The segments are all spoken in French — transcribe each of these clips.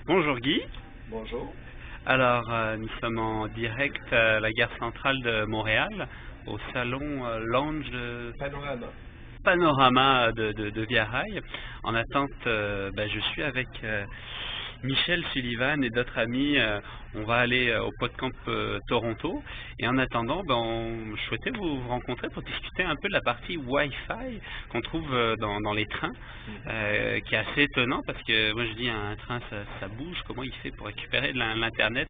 Bonjour Guy. Bonjour. Alors, nous sommes en direct à la gare centrale de Montréal, au salon Lounge de Panorama. Panorama de Via Rail. En attente, je suis avec Michel Sullivan et d'autres amis. On va aller au PodCamp Toronto. Et en attendant, je souhaitais vous rencontrer pour discuter un peu de la partie Wi-Fi qu'on trouve dans les trains, qui est assez étonnant parce que moi je dis un train ça bouge, comment il fait pour récupérer de l'Internet?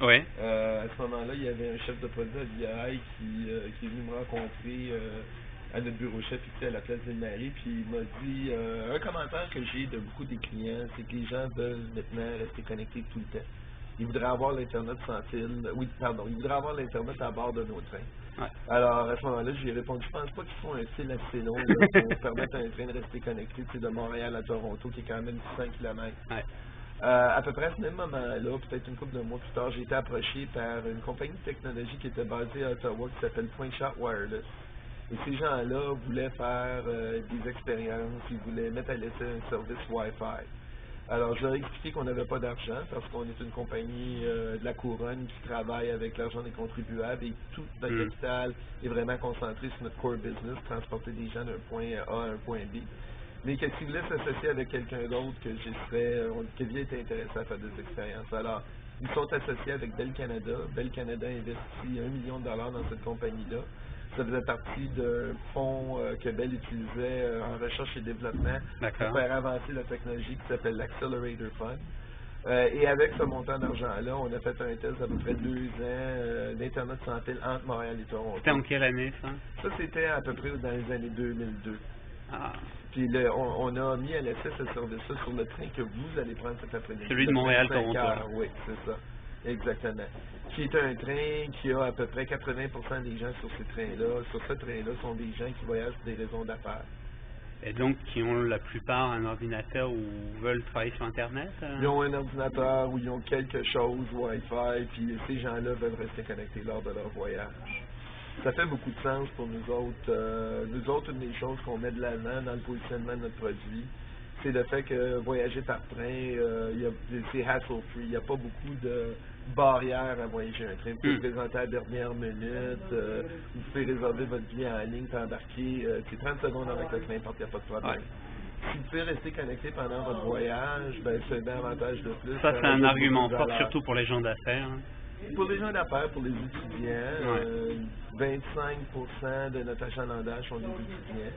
Ouais. À ce moment-là, il y avait un chef de produit à VIA qui est venu me rencontrer à notre bureau chef ici à la place Ville-Marie, puis il m'a dit un commentaire que j'ai de beaucoup des clients, c'est que les gens veulent maintenant rester connectés tout le temps. Ils voudraient avoir l'Internet sans fil. Oui, pardon, ils voudraient avoir l'Internet à bord de nos trains. Ouais. Alors, à ce moment-là, j'ai répondu, je pense pas qu'ils font un fil assez long là, pour permettre à un train de rester connecté de Montréal à Toronto, qui est quand même 100 km. Ouais. À peu près à ce même moment-là, peut-être une couple de mois plus tard, j'ai été approché par une compagnie de technologie qui était basée à Ottawa qui s'appelle PointShot Wireless. Et ces gens-là voulaient faire des expériences, ils voulaient mettre à l'essai un service Wi-Fi. Alors, je leur ai expliqué qu'on n'avait pas d'argent parce qu'on est une compagnie de la couronne qui travaille avec l'argent des contribuables et tout notre capital est vraiment concentré sur notre core business, transporter des gens d'un point A à un point B. Mais que s'ils voulaient s'associer avec quelqu'un d'autre, que j'ai été intéressé à faire des expériences. Alors, ils sont associés avec Bell Canada. Bell Canada investit 1 million de dollars dans cette compagnie-là. Ça faisait partie d'un fonds que Bell utilisait en recherche et développement pour faire avancer la technologie qui s'appelle l'Accelerator Fund. Et avec ce montant d'argent-là, on a fait un test d'à peu près 2 ans d'Internet sans fil entre Montréal et Toronto. C'était en quelle année, ça? Ça, c'était à peu près dans les années 2002. Ah. Puis on a mis à l'essai ce service-là sur le train que vous allez prendre cet après-midi. Celui de Montréal-Toronto. Oui, c'est ça. Exactement. Qui est un train qui a à peu près 80% des gens sur ces trains-là. Sur ce train-là sont des gens qui voyagent pour des raisons d'affaires. Et donc, qui ont la plupart un ordinateur ou veulent travailler sur Internet? Ils ont un ordinateur ou ils ont quelque chose Wi-Fi, puis ces gens-là veulent rester connectés lors de leur voyage. Ça fait beaucoup de sens pour nous autres. Nous autres, une des choses qu'on met de l'avant dans le positionnement de notre produit, c'est le fait que voyager par train, c'est hassle-free. Il n'y a pas beaucoup de barrières à voyager un train. Vous pouvez présenter à la dernière minute, vous pouvez réserver votre billet en ligne, puis embarquer 30 secondes avec le train, il n'y a pas de problème. Si vous pouvez rester connecté pendant votre voyage, c'est un avantage de plus. Ça, c'est un argument fort, surtout pour les gens d'affaires. Pour les gens d'affaires, pour les étudiants, 25% de notre achalandage sont des étudiants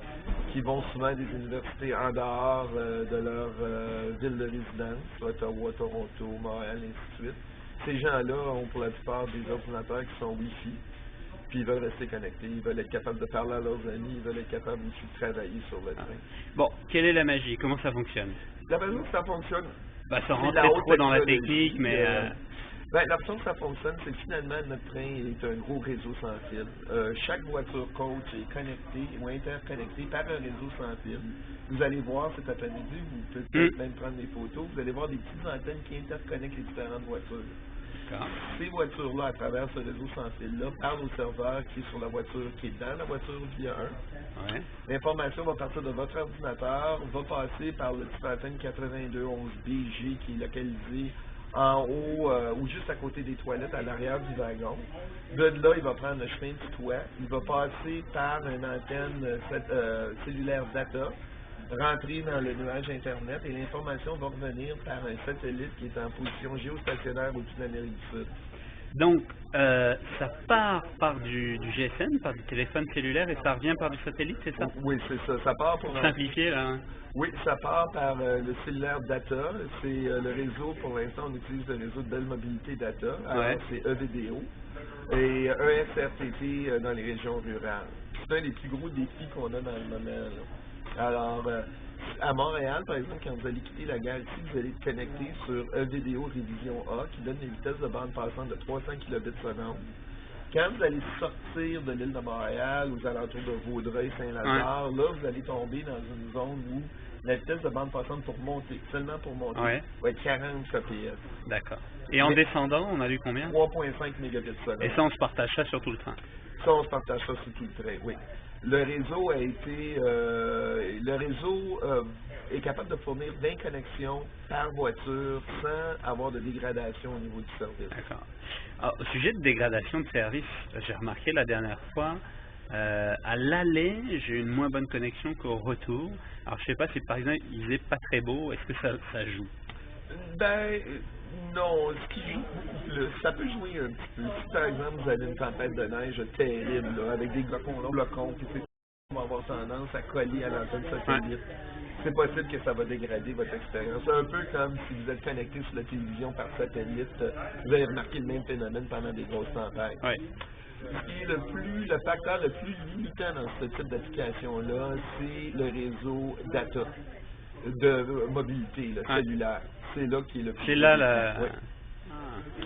qui vont souvent à des universités en dehors de leur ville de résidence, Ottawa, Toronto, Montréal, et ainsi de suite. Ces gens-là ont pour la plupart des ordinateurs qui sont Wi-Fi, puis ils veulent rester connectés, ils veulent être capables de parler à leurs amis, ils veulent être capables aussi de travailler sur le train. Bon, quelle est la magie? Comment ça fonctionne? La façon que ça fonctionne, sans rentrer trop dans la technique, mais... la façon que ça fonctionne, c'est que finalement, notre train est un gros réseau sans fil. Chaque voiture coach est connectée ou interconnectée par un réseau sans fil. Vous allez voir cet après-midi, vous pouvez peut-être même prendre des photos, vous allez voir des petites antennes qui interconnectent les différentes voitures. Ces voitures-là, à travers ce réseau sans fil-là, parlent au serveur qui est sur la voiture, qui est dans la voiture via 1. L'information va partir de votre ordinateur, va passer par le type antenne 8211BG qui est localisé en haut ou juste à côté des toilettes à l'arrière du wagon. De là, il va prendre le chemin du toit. Il va passer par une antenne cellulaire data, rentrer dans le nuage Internet et l'information va revenir par un satellite qui est en position géostationnaire au-dessus de l'Amérique du Sud. Donc, ça part par du GSM, par du téléphone cellulaire, et ça revient par du satellite, c'est ça? Oui, c'est ça. Ça part pour simplifier, là. Oui, ça part par le cellulaire data. C'est le réseau, pour l'instant, on utilise le réseau de Bell Mobilité Data. Alors, c'est EVDO. Et ESRTT dans les régions rurales. C'est un des plus gros défis qu'on a dans le moment, là. Alors, à Montréal, par exemple, quand vous allez quitter la gare ici, vous allez être connecté sur EVDO Révision A, qui donne des vitesses de bande passante de 300 kbps. Quand vous allez sortir de l'île de Montréal, aux alentours de Vaudreuil, Saint-Lazare, là, vous allez tomber dans une zone où la vitesse de bande passante pour monter, seulement pour monter, va être 40 kps. D'accord. Et en descendant, on a lu combien? 3,5 mégabits seconde. Et ça, on se partage ça sur tout le train? Ça, on se partage ça sur tout le train, oui. Le réseau est capable de fournir 20 connexions par voiture sans avoir de dégradation au niveau du service. D'accord. Alors, au sujet de dégradation de service, j'ai remarqué la dernière fois, à l'aller, j'ai eu une moins bonne connexion qu'au retour. Alors, je sais pas si par exemple, il faisait pas très beau, est-ce que ça joue? Ben, non, ce qui joue beaucoup plus, ça peut jouer un petit peu. Si par exemple, vous avez une tempête de neige terrible, là, avec des flocons, puis on va avoir tendance à coller à l'antenne satellite. C'est possible que ça va dégrader votre expérience. Un peu comme si vous êtes connecté sur la télévision par satellite, vous allez remarquer le même phénomène pendant des grosses tempêtes. Oui. Ce qui est le facteur le plus limitant dans ce type d'application-là, c'est le réseau data de mobilité cellulaire. C'est là qui est le plus. C'est là la. Oui.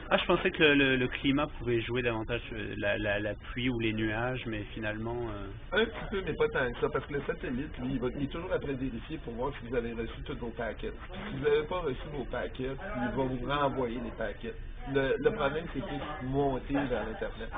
Ah, je pensais que le climat pouvait jouer davantage la pluie ou les nuages, mais finalement... Un petit peu, mais pas tant que ça, parce que le satellite, lui, il est toujours après vérifier pour voir si vous avez reçu tous vos paquets. Si vous n'avez pas reçu vos paquets, il va vous renvoyer les paquets. Le problème, c'est qu'il est monté vers l'Internet.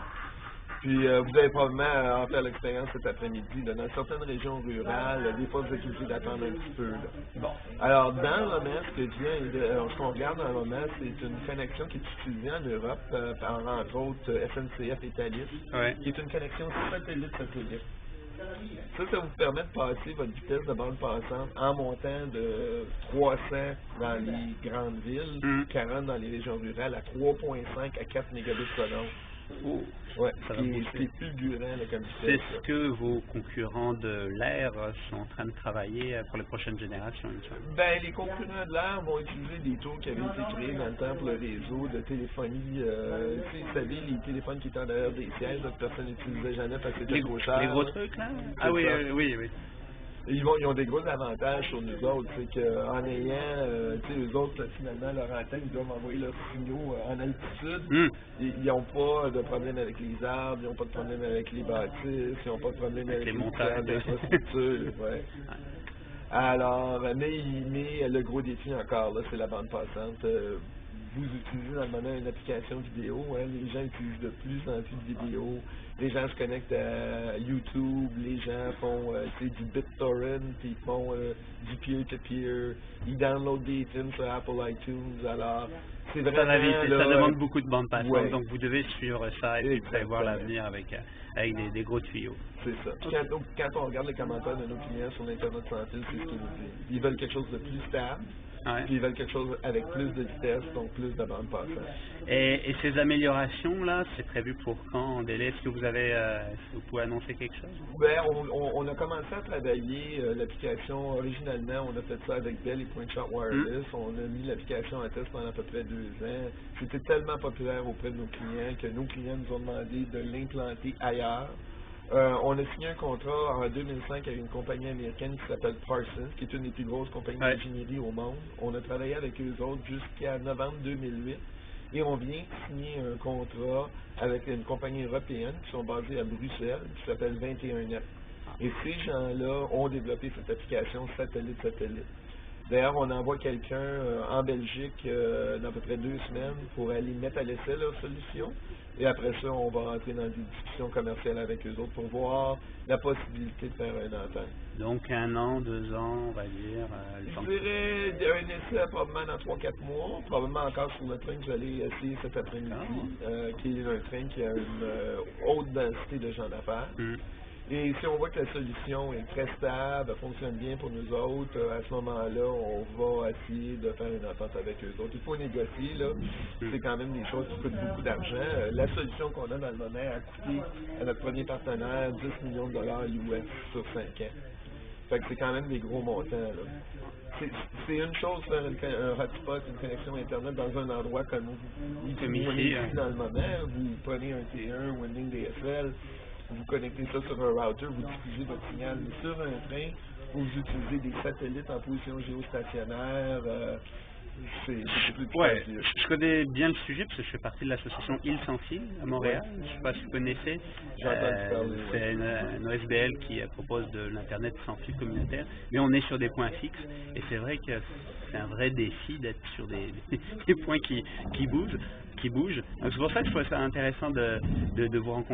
Puis vous allez probablement en faire l'expérience cet après-midi. Dans certaines régions rurales, des fois, vous êtes obligé d'attendre un petit peu. Là. Bon. Alors, dans le moment, ce qu'on regarde dans le moment, c'est une connexion qui est utilisée en Europe par, entre autres, SNCF et Thalys, qui est une connexion satellite-satellite. Ça vous permet de passer votre vitesse de bande passante en montant de 300 dans les grandes villes, 40 dans les régions rurales, à 3,5 à 4 mégabits seconde. Oh, ouais, c'est fulgurant comme vitesse. C'est ce que vos concurrents de l'air sont en train de travailler pour les prochaines générations, il me semble. Ben, les concurrents de l'air vont utiliser des tours qui avaient été créés dans le temps pour le réseau de téléphonie. Vous savez, les téléphones qui étaient en derrière des sièges, que personne n'utilisait jamais parce que c'était trop cher. Les gros trucs, là? Ah oui, oui. Ils ont des gros avantages sur nous autres, c'est qu'en ayant, eux autres, finalement, leur antenne, ils doivent envoyer leurs signaux en altitude. Ils n'ont pas de problème avec les arbres, ils n'ont pas de problème avec les bâtisses, ils n'ont pas de problème avec les montagnes d'infrastructures. Ouais. Alors, mais le gros défi encore, là, c'est la bande passante. Vous utilisez dans le moment une application vidéo, les gens utilisent de plus en plus de vidéos, les gens se connectent à YouTube, les gens font du BitTorrent, puis ils font du peer-to-peer, ils downloadent des films sur Apple iTunes, alors c'est vraiment... Ça demande beaucoup de bande passante, donc vous devez suivre ça et puis prévoir l'avenir avec des gros tuyaux. C'est ça. Puis quand on regarde les commentaires de nos clients sur l'Internet sans fil, c'est ce qu'ils nous disent. Ils veulent quelque chose de plus stable, puis ils veulent quelque chose avec plus de vitesse, donc plus de bande passante. Et ces améliorations-là, c'est prévu pour quand en délai? Est-ce que vous pouvez annoncer quelque chose? Ben, on a commencé à travailler l'application originalement, on a fait ça avec Bell et PointShot Wireless. On a mis l'application en test pendant à peu près 2 ans. C'était tellement populaire auprès de nos clients que nos clients nous ont demandé de l'implanter ailleurs. On a signé un contrat en 2005 avec une compagnie américaine qui s'appelle Parsons, qui est une des plus grosses compagnies d'ingénierie au monde. On a travaillé avec eux autres jusqu'à novembre 2008 et on vient signer un contrat avec une compagnie européenne qui sont basées à Bruxelles, qui s'appelle 21net. Et ces gens-là ont développé cette application satellite-satellite. D'ailleurs, on envoie quelqu'un en Belgique dans à peu près 2 semaines pour aller mettre à l'essai leur solution. Et après ça, on va rentrer dans des discussions commerciales avec eux autres pour voir la possibilité de faire une entente. Donc 1 an, 2 ans, on va dire. Je dirais un essai probablement dans 3-4 mois, probablement encore sur le train que j'allais essayer cet après-midi, qui est un train qui a une haute densité de gens d'affaires. Et si on voit que la solution est très stable, elle fonctionne bien pour nous autres, à ce moment-là, on va essayer de faire une entente avec eux autres. Il faut négocier, là. C'est quand même des choses qui coûtent beaucoup d'argent. La solution qu'on a dans le moment a coûté à notre premier partenaire 10 millions de dollars US sur 5 ans. Fait que c'est quand même des gros montants, là. C'est une chose faire un hotspot, une connexion Internet dans un endroit comme ici dans le moment. Vous prenez un T1 ou une ligne DSL, vous connectez ça sur un router, vous diffusez votre signal. Mais sur un train, vous utilisez des satellites en position géostationnaire. c'est plus Ouais, tranquille. je connais bien le sujet parce que je fais partie de l'association Île Sans Fil à Montréal. Je ne sais pas si vous connaissez. J'ai entendu parler, C'est une OSBL qui propose de l'Internet sans fil communautaire. Mais on est sur des points fixes et c'est vrai que c'est un vrai défi d'être sur des points qui bougent. Donc c'est pour ça que je trouve ça intéressant de vous rencontrer.